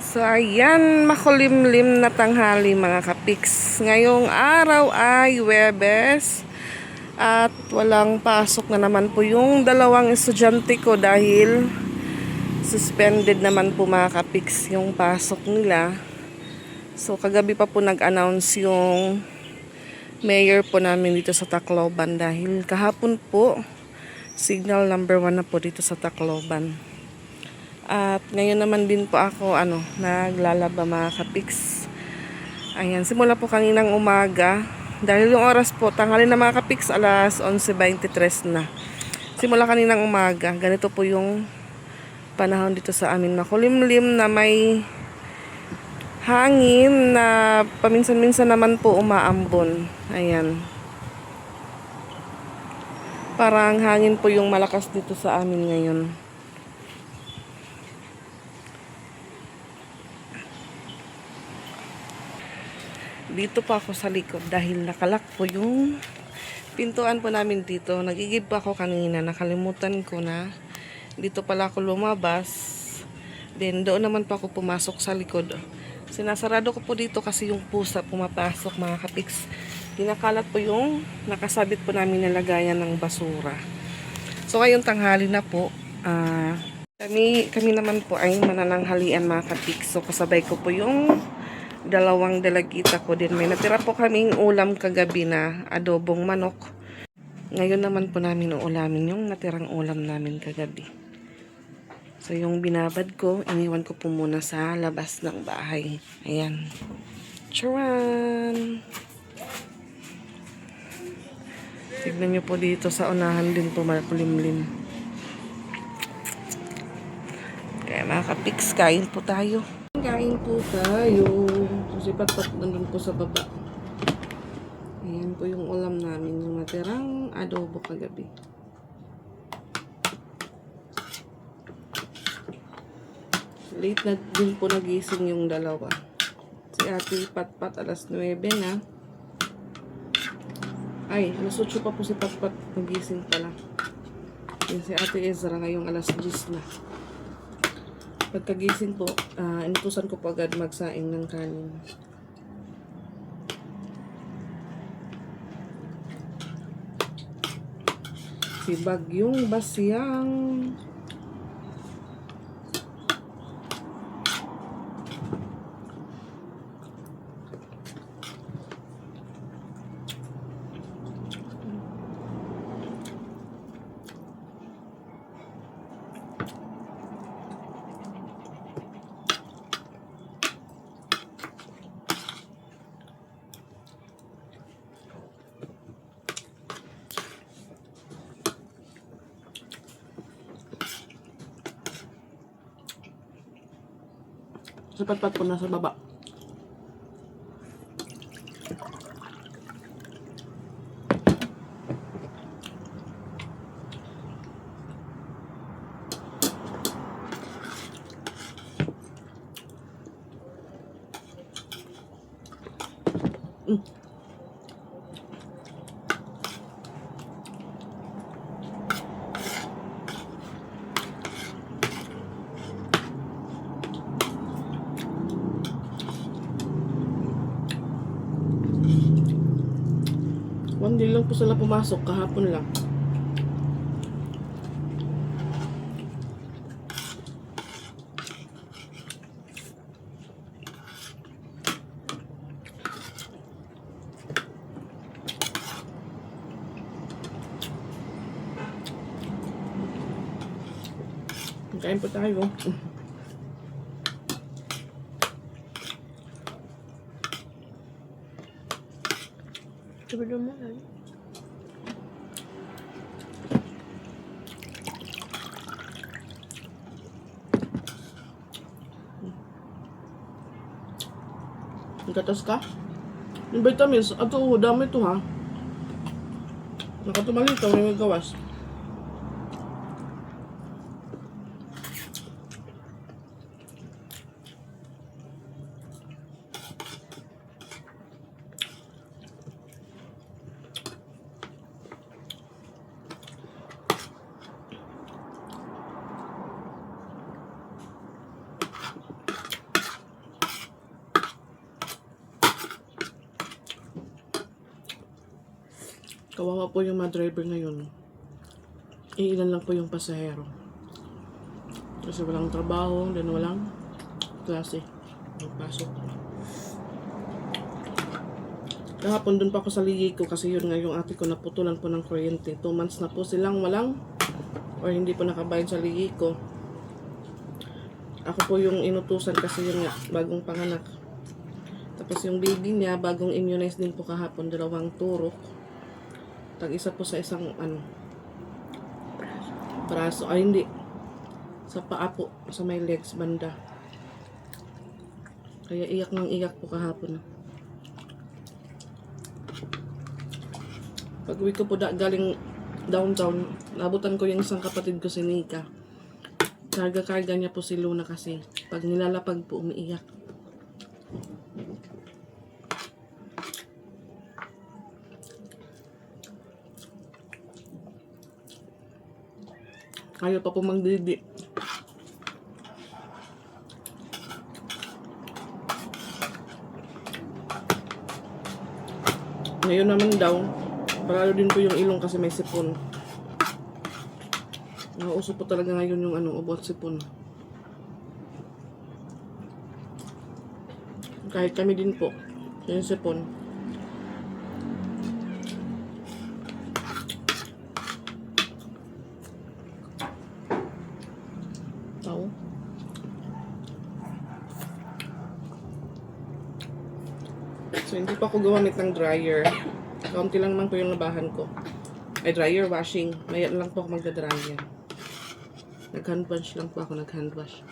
So ayan, makulimlim na tanghali mga kapiks. Ngayong araw ay Huwebes at walang pasok na naman po yung dalawang estudyante ko dahil suspended naman po mga kapiks yung pasok nila. So kagabi pa po nag-announce yung mayor po namin dito sa Tacloban dahil kahapon po signal number 1 na po dito sa Tacloban. At ngayon naman din po ako naglalaba mga kapiks. Ayan, simula po kaninang umaga. Dahil yung oras po, tanghali na mga kapiks, alas 11:23 na. Simula kaninang umaga, ganito po yung panahon dito sa amin. Makulimlim na may hangin na paminsan-minsan naman po umaambon. Ayan. Parang hangin po yung malakas dito sa amin ngayon. Dito pa ako sa likod dahil nakalak po yung pintuan po namin dito. Nagigib pa ako kanina. Nakalimutan ko na dito pala ako lumabas. Then doon naman pa ako pumasok sa likod. Sinasarado ko po dito kasi yung pusa pumapasok mga kapiks. Dinakalat po yung nakasabit po namin na lagayan ng basura. So ngayong tanghali na po. Kami naman po ay manananghalian mga kapiks. So kasabay ko po yung dalawang dalagita ko din. May natira po kaming ulam kagabi na adobong manok. Ngayon naman po namin uulamin yung natirang ulam namin kagabi. So yung binabad ko, iniwan ko po muna sa labas ng bahay. Ayan. Charan! Tignan nyo po dito sa unahan din po makulimlim. Kaya mga kapiks, kain po tayo. Kain po tayo. Kasi pat-pat nandun po sa baba. Ayan po yung ulam namin. Yung natirang adobo kagabi. Late na din po nagising yung dalawa. Si Ate Pat-Pat alas 9 na. Ay, alas 8 pa po si Pat-Pat nagising pala. Yung si Ate Ezra ngayong alas 10 na. Pagkagising po, inutusan ko po agad magsaing ng kanin. Si Bagyong Basyang. Si Pat-Pat po nasa baba. Hindi lang po sila pumasok kahapon lang. Kain po tayo. Sabi naman ay. Gatas ka? Yung vitamins, ato dami ito ha. Nakatumalito, may magawas. Kawawa po yung mga driver ngayon. Ilan lang po yung pasahero. Kasi walang trabaho, then walang klase. Magpasok. Kahapon dun pa ako sa ligi ko kasi yun nga yung ate ko naputulan po ng kuryente. 2 months na po silang walang or hindi po nakabayad sa ligi ko. Ako po yung inutusan kasi yun nga, bagong panganak. Tapos yung baby niya, bagong immunize din po kahapon, 2 turok. Tag-isa po sa isang braso. Ay hindi. Sa paa po, sa may legs banda. Kaya iyak ng iyak po kahapon. Pag uwi ko po galing downtown, nabutan ko yung isang kapatid ko si Nika. Karga-karga niya po si Luna kasi pag nilalapag po umiiyak. Ayaw pa po magdidi. Ngayon naman daw, paralo din po yung ilong kasi may sipon. Nauso po talaga ngayon yung ubot sipon. Kahit kami din po, yung sipon. Tao. So, hindi pa ako gumamit ng dryer. Kaunti lang naman po yung labahan ko. Ay, dryer washing. Maya lang po ako magda-dryer. Nag-hand wash lang po ako. Nag-hand wash.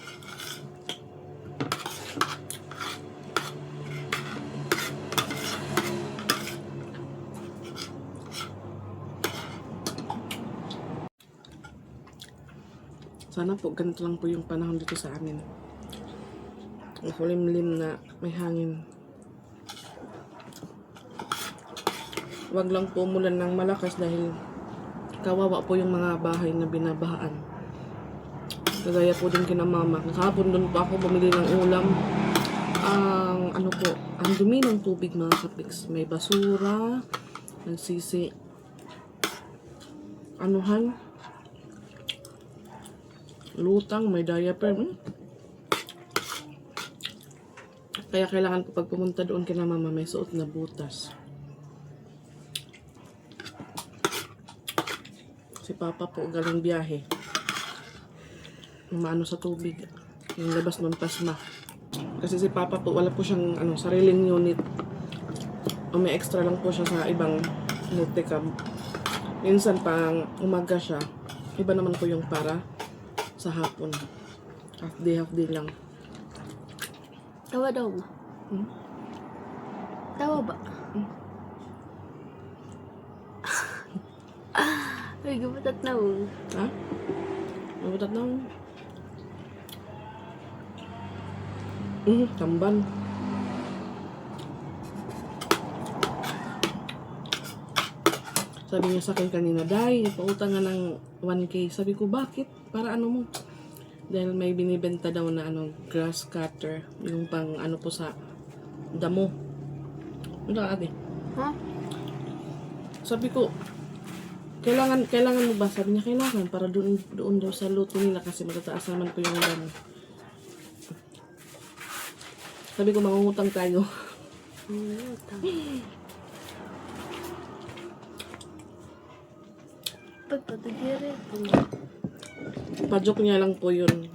Sana po ganito lang po yung panahon dito sa amin. Makulimlim na may hangin. Wag lang po umulan ng malakas dahil kawawa po yung mga bahay na binabahaan. Kagaya po din kina mama. Kahapon doon pa ako bumili ng ulam. Ang dumi ng tubig mga kapiks. May basura, nagsisi. Lutang, may diaper. Kaya kailangan po pag pumunta doon kina mama may suot na butas. Si papa po galing biyahe. Umaano sa tubig. Yung labas ng pasma. Kasi si papa po wala po siyang sariling unit. O may extra lang po siya sa ibang multicab. Minsan pang umaga siya. Iba naman po yung para sa hapon. Half day lang. Tawa daw ba? Tawa ba? Ay, gumatat na mo. Ha? Gumatat na mo. Tamban. Sabi niya sa akin kanina, Day, pautang nga ng 1K. Sabi ko, bakit? Para ano mo? Dahil may binibenta daw na grass cutter. Yung pang po sa damo. Ano ka ate? Ha? Sabi ko, kailangan mo ba? Sabi niya, kailangan. Para doon daw sa luto nila kasi matataas naman po yung damo. Sabi ko, mangungutang tayo. Pagpatagiri. Pa-joke niya lang po yun.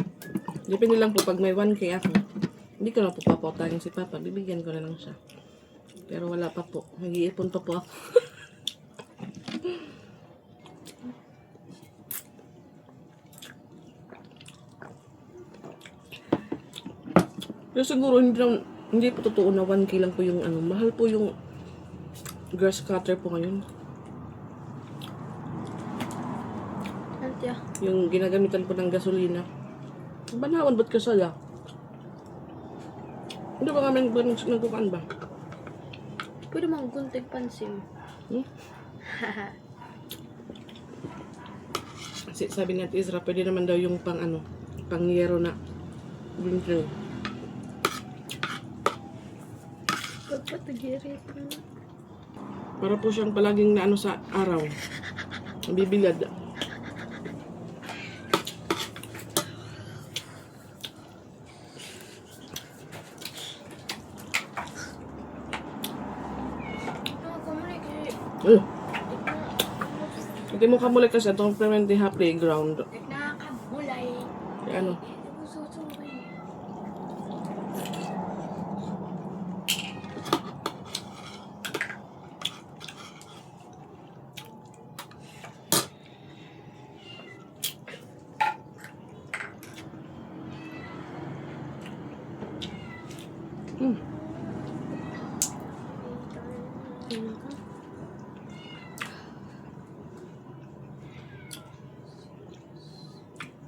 Depende lang po pag may 1K ako. Hindi ko na po papotangin si Papa. Bibigyan ko na lang siya. Pero wala pa po. Mag-iipon pa po ako. Pero siguro hindi po totoo na 1K lang po yung mahal po yung grass cutter po ngayon. Antya. Yung ginagamitan po ng gasolina. Banawan ba't kasala? Hindi ba kami nagkukaan ba? Pwede mang gunting pansim. Sabi ni Ate Isra, pwede naman daw yung pang yero na green trail. Pagpatagiri. Para po siyang palaging na ano sa araw. Bibilad. Nakakamuli kasi Eh, hindi mo kamuli kasi itong Clementina Playground. nakakamulay. Eh, ano? Susubay. Hmm.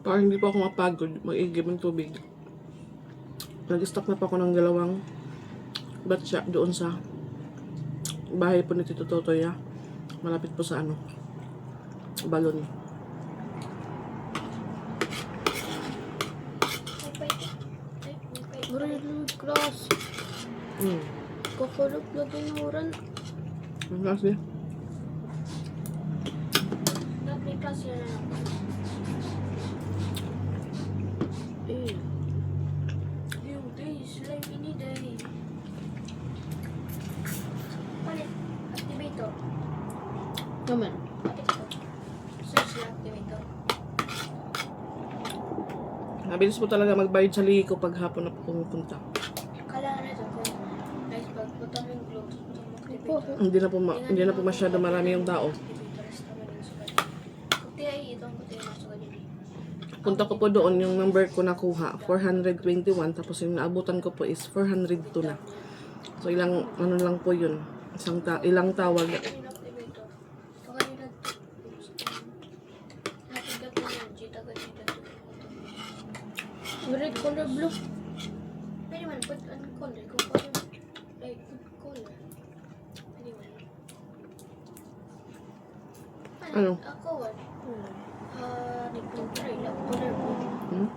Para hindi pa ako mapagod, mag-igib ng tubig. Nag-stock na pa ako ng 2 batsa doon sa bahay po ni Tito Totoy. Malapit po sa ano, balon. Grade class. Kakulog lagi na oran. Ang kasi, Dapat class yan. Eh. Yung days, life ini day. Palit. Activator. naman. Search na activator. Nabilis po talaga magbayad sa lihi ko pag hapon na po pumupunta. Kailangan nito kung guys, pag butang yung gloves, butang mo activator. Hindi na po masyado marami yung tao. Kuti ay itong kuti yung nasa ganyan. Punta ko po doon, yung number ko nakuha, 421, tapos yung naabutan ko po is 402 na. So ilang, ano lang po yun, ilang tawag. Kanina activator. Kanina natin ka po yan, Gita ganyan dito. Red color blue. Pwede man, put an color. Kung color, like, good color. Pwede man. Ano? Ako, what? Nagtutry lang. Color blue.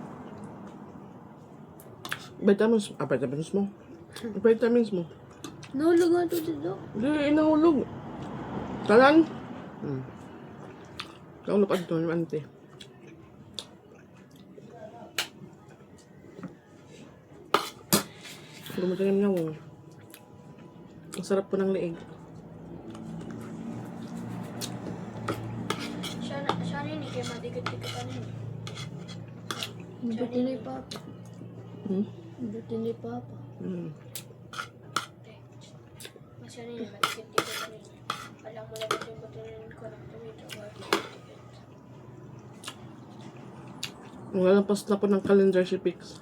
Vitamins mo. Vitamins mo. Nahulog nga ito dito. Hindi, inahulog. Talan? Kau lupa dito, yung ante. Gumagayam na mo. Ang sarap po ng leeg. Siya rin eh, kaya madikit-dikit ka rin. Buti ni Papa. Buti ni Papa. Masya rin eh, madikit-dikit ka rin. Alam mo na buti yung buti rin ko ng tumito. Malampas na po ng calendar si Pix.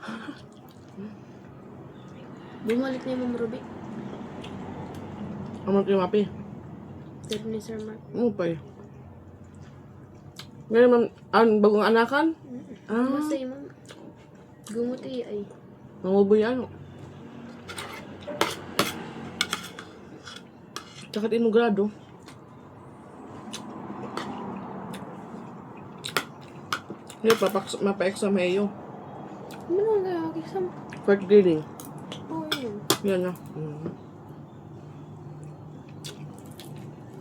Bumalik na yung Ma'am Ruby. Amat yung mapi. Sabi ni Sir Mark. Ano pa eh? Ngayon, bagong anakan? Basta yung Ma'am. Gumuti ay. Nanguboy ano? Tsaka tinogrado. Hindi, mapa-exam mayo. Ano na kaya kisam? First grading. Oo yun. Yan na.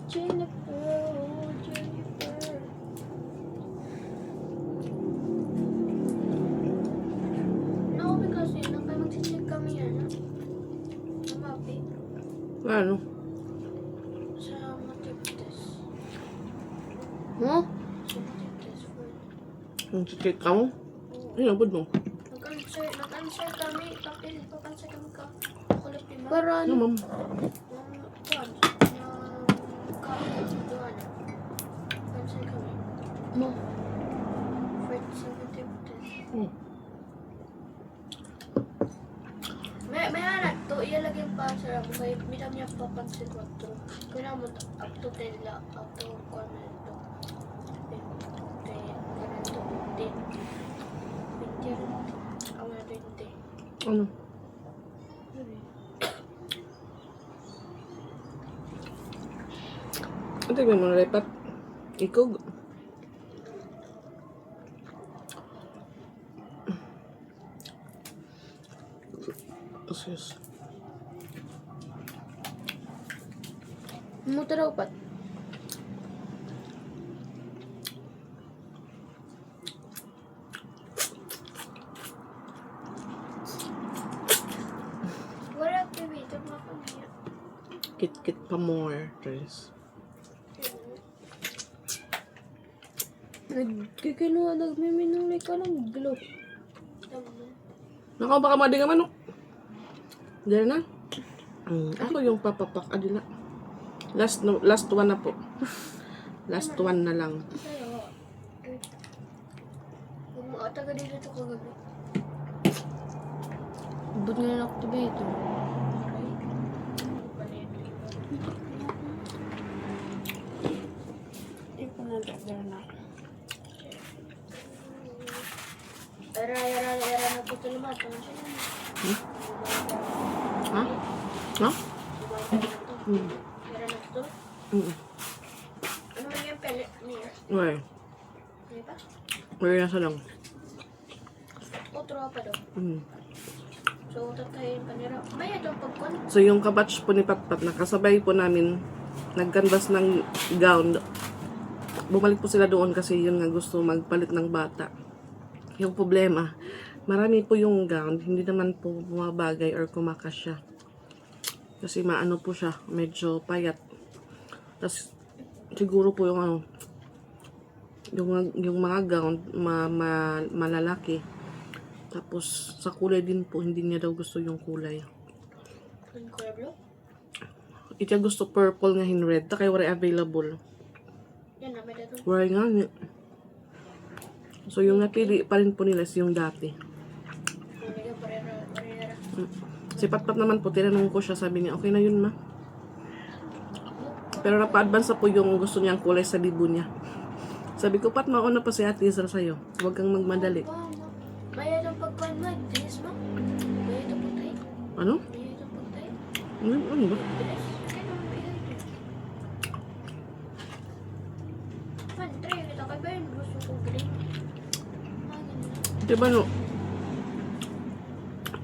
Jennifer, oh Jennifer. No, because yun lang kayo magsicheck kami yan. Namapi. Ano? Sa matip test. Huh? Sa matip test for... Yung check ka mo? Ayun, abod mo. Nag-answer kami. Pag-answer kami ka. Kulap ni Ma. Para Ano, ma'am? Answer kami. Mo. First, sa matip test. May hanap to, ilalagay pa sa ramo kaya minam niya papansin 4. Kung naman up to 10 la, up to 1 to 10, ganun to 10. 20 rin. Ako na 20. Ano? Ang tignan mo na lipat. Ikog. Yes. Muta daw pat. Wala activator mo ako niya. Kit-kit pa more, guys. Nagkikinuha, nagmiminulay ka ng glow. Nakaw baka madi nga manok. Diyan na. Ako yung papapak. Adila. Last one na po. Last one na lang. Sa'yo. Kung taga dito ito kagabi. Ba't nga na-activator? Era na po ito naman. Ha? Ha? Era na ito. Ano man yung pellet niya? Uy. Di ba? Uy, nasa lang. Otro pa daw. So, tatayin pa nila. May itong pagkon. So, yung kabatch po ni Patpat, nakasabay po namin, nag-canvas ng gown. Bumalik po sila doon kasi yun nga gusto magpalit ng bata. Yung problema, marami po yung gown, hindi naman po bumabagay or kumakasya. Kasi maano po siya, medyo payat. Tapos, siguro po yung ano, yung mga gown, malalaki. Tapos, sa kulay din po, hindi niya daw gusto yung kulay. Ang color blue? Ito gusto purple nga hin red, ta kay wala available. Yan na, may dito. Wala nga ni. So, yung napili pa rin po nila is yung dati. Nalagyan parera. Si Patpat naman po, tinanong ko siya, sabi niya, okay na yun ma. Pero napa-advance na po yung gusto niyang kulay sa libo niya. Sabi ko, Pat, mauna pa si Ate Isra sa'yo. Huwag kang magmadali. May itong pagkon mo, bilis mo. May itong pagtay. Ano? May itong pagtay. Ano ba? Bilis. Kaya naman may ito. Man, try kita kay Ben. Gusto ko green. Di ba no?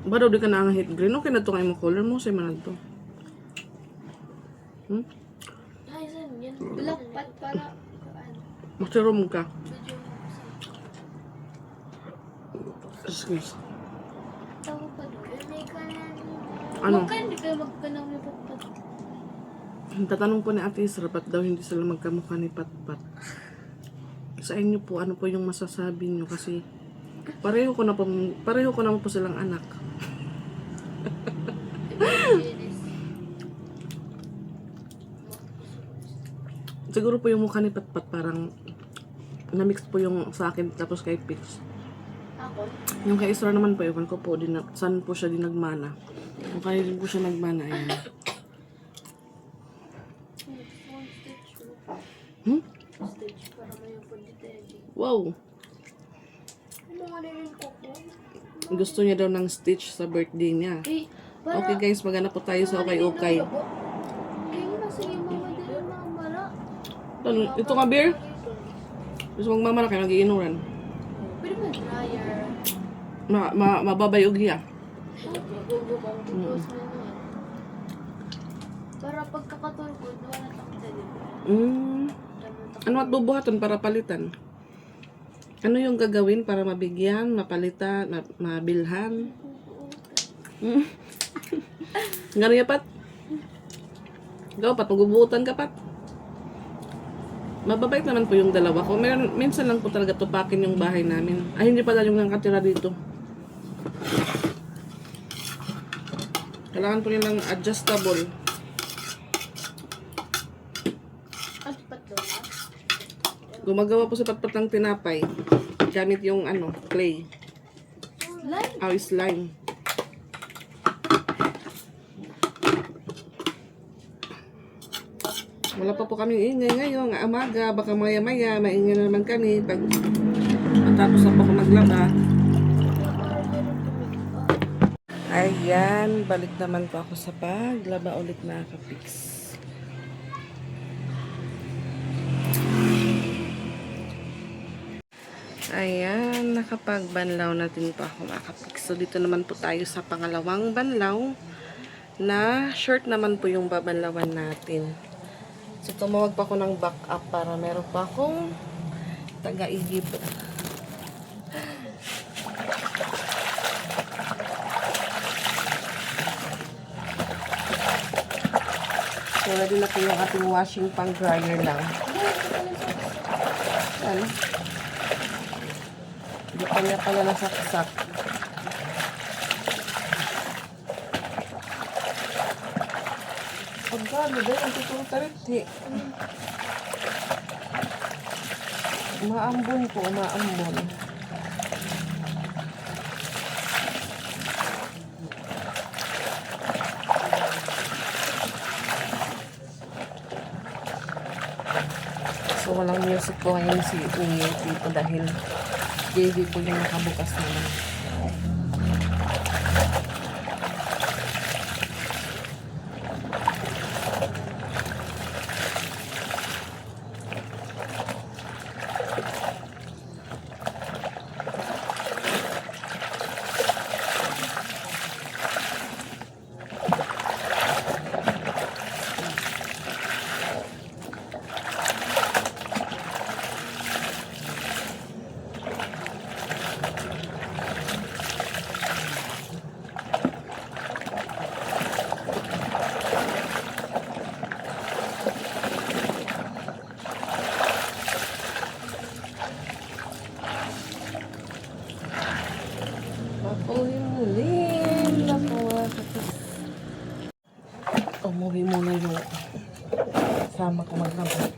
Ba daw di ka na ang hit green? Okay na ito kayo mo color mo. Say man to. Ay, saan yan? Black pat para. Masirom ka. Medyo. Excuse. Tawa pa doon. May kanan. Ano? Hindi kayo magkanang may patpat. Tatanong po ni Ate Isra, ba't daw hindi sila magkamukha ni Patpat? Sa inyo po, ano po yung masasabi nyo? Kasi pareho ko naman po silang anak. Siguro po yung mukha ni Patpat parang na-mix po yung sa akin tapos kay Pix. Ako? Yung kay Isra naman po, ewan ko po, saan po siya dinagmana. Yung kaya din po siya nagmana, ayan. Stage para may upod dito. Wow! Ano nga na yung kuko? Gusto niya daw ng stitch sa birthday niya. Okay guys, maghanap po tayo sa okay-okay. Kaya nga sige mama din ang mamala. Ito nga beer? Gusto magmamana kayo, mag-iinuran. Pwede mo dryer. Mababayog hiya. Para pagkakatulog, wala takta din. Ano at bubuhaton para palitan? Ano yung gagawin para mabigyan, mapalitan, mabilhan? Gano'n ya, Pat? Ikaw, Pat, magbubuhutan ka, Pat? Mababait naman po yung dalawa ko. Minsan lang po talaga tupakin yung bahay namin. Ay, hindi pala yung nakatira dito. Kailangan po nilang adjustable. Ang pat doon ha? Gumagawa po sa Patpat ng tinapay. Gamit yung clay. Slime? Slime. Wala pa po kaming ingay ngayong amaga. Baka maya-maya, maingay na naman kami. Pag matapos na po ako maglaba. Ayan, balik naman po ako sa paglaba ulit na kapix. Ayan, nakapagbanlaw natin po ako mga kapix. So, dito naman po tayo sa pangalawang banlaw na short naman po yung babanlawan natin. So, tumawag pa ako ng backup para meron pa akong taga-igib. So, ready na po yung ating washing pang dryer lang. Ano? Hindi pa niya pala nasaksak. Pagkano ba yung tutong tariti? Umaambon po, umaambon. So, walang music po ngayon si Tito dahil JV po yung nakabukas naman. Papulimulin na po. Umuwi muna yung sama ko maglaba.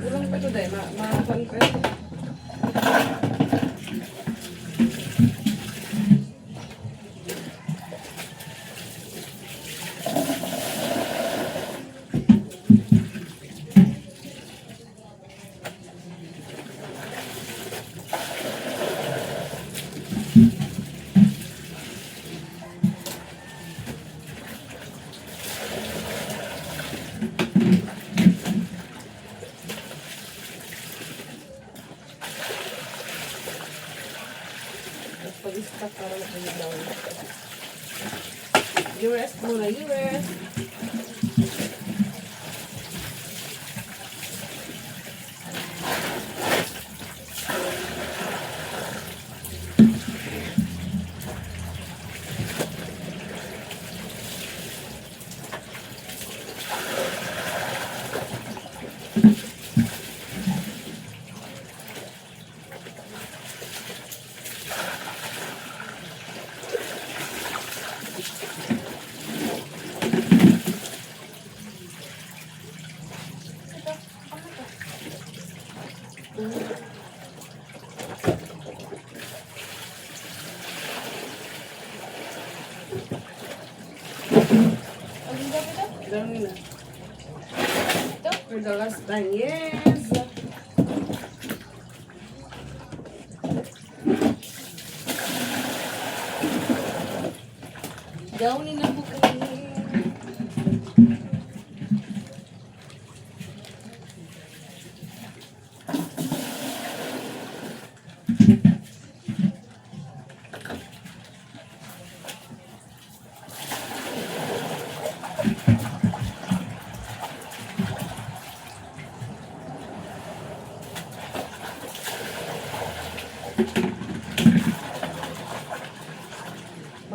Ulang pa ito dahil, ma-pan ko ito. Pag-stop para makahilaw. You rest muna, you rest. Dami na. For the last time, yes. Downin na po kayo.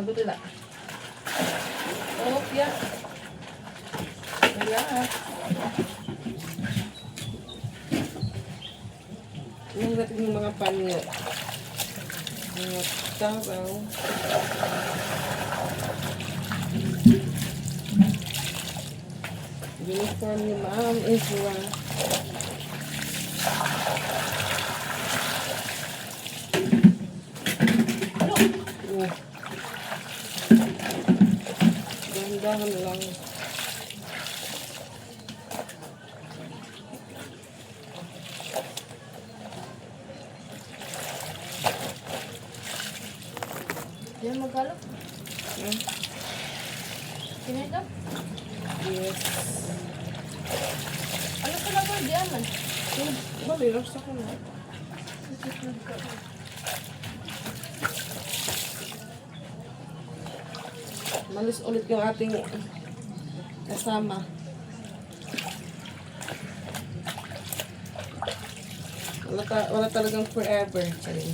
Magutila. Oh, yeah. Yeah. Yung dating yung mga panyo. Mga tabaw. Uniform ni Ma'am Isra. Oh. Dahan-dahan lang. Yan magkalo? Hmm? Kinito? Yes. Ano ka na po? Diaman. Bali, rasta ko na. Malis ulit yung ating kasama. Wala talagang forever. Charing.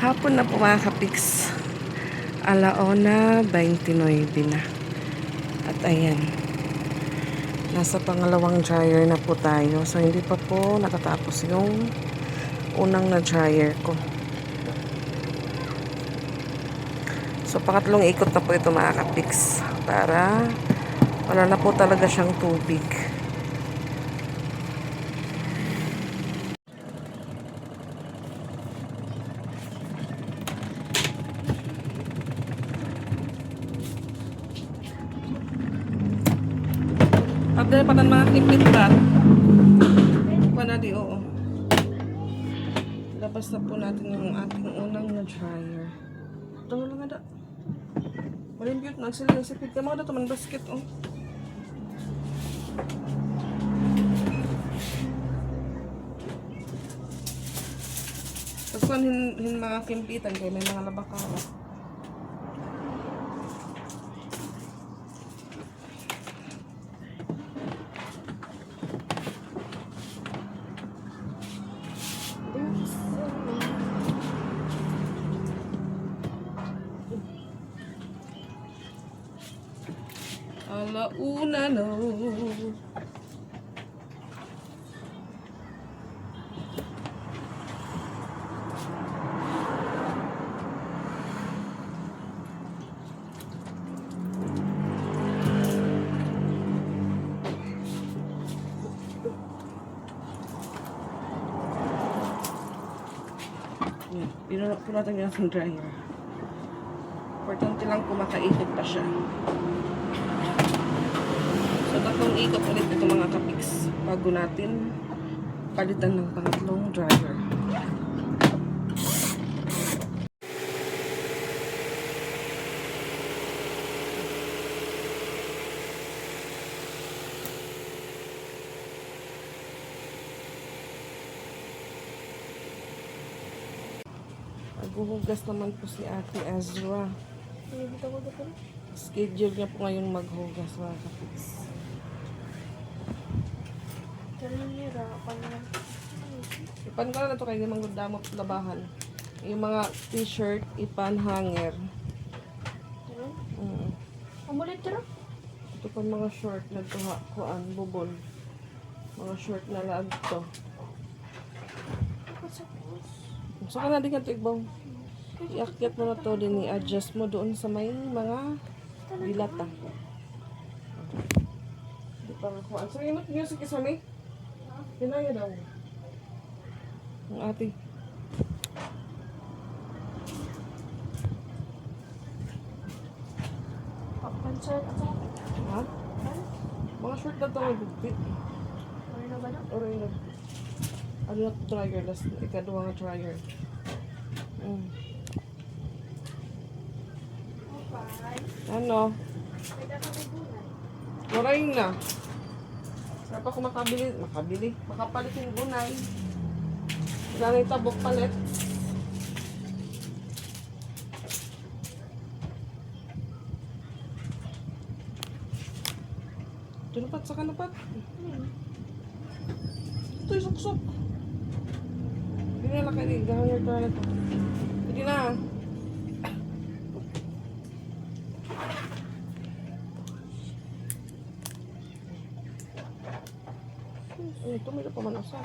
Hapon na po mga kapiks. 1:29 na. At ayan. Nasa pangalawang dryer na po tayo. So hindi pa po nakatapos yung unang na dryer ko. So pangatlong ikot na po ito mga kapiks. Para wala na po talaga siyang tubig. Abdel pa ng mga kipit ba? Wala di, oo. Labas na po natin yung ating unang na dryer. Ito lang nga da. Walang beauty. Nagsili yung sipit ka. Mga da man basket, oh. Tapos kung hin mga kimpitan kayo, may mga labakawa. Alauna no. Pinuno po natin yung ating dryer. Importante lang kung makaikot pa siya. So, tatlong ikot ulit ito mga kapiks bago natin palitan ng pangatlong dryer. Naghuhugas naman po si Ate Azra. Dito ko dito. Schedule niya po ngayong maghugas mga kapiks. Kailan nira? Panang. Ipan ko na ito kayo yung mga damot labahan. Yung mga t-shirt, ipan hanger. Amulit tira? Ito pa mga short na kuhaan, bubol. Mga short na lag to. So ka na din ka ito igbaw. Iakyat mo na to din, i-adjust mo doon sa may mga bilata. Di pa kuhaan. So yun music isa may? Kinaya daw. Ang ate. Pansert ako. Ha? Mga short na to may bugpit. Ano na ba na? Or yun. Ano na dryer? Last, ikaduha nga dryer. Ano? Pwede ka may bunay. Waray na. Sarap ako makabili. Makapalit yung bunay. Wala na yung tabok palit. Tunupat sa kanupat. Ito yung suksok. Hindi na lang kayo. Gawin your toilet. Hindi na. Ito may pa man asa.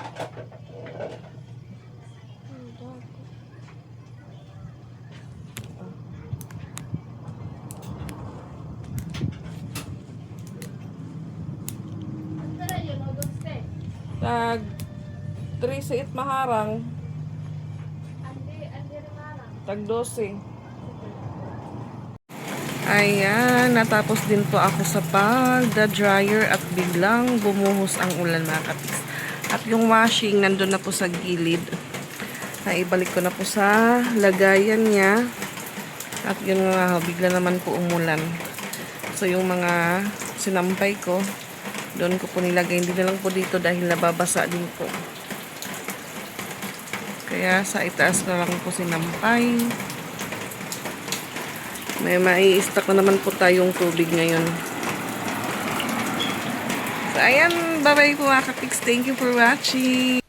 Tag 3 sa it maharang. Tag 12. Ayan, natapos din po ako sa pag-dryer at biglang bumuhos ang ulan mga kapiks. At yung washing nandun na po sa gilid. Naibalik ko na po sa lagayan niya. At yun nga, bigla naman po umulan. So yung mga sinampay ko, doon ko po nilagay. Hindi na lang po dito dahil nababasa din po. Kaya sa itaas na lang po sinampay. May mai-stock na naman po tayong tubig ngayon. So, ayan. Bye-bye po mga kapiks. Thank you for watching.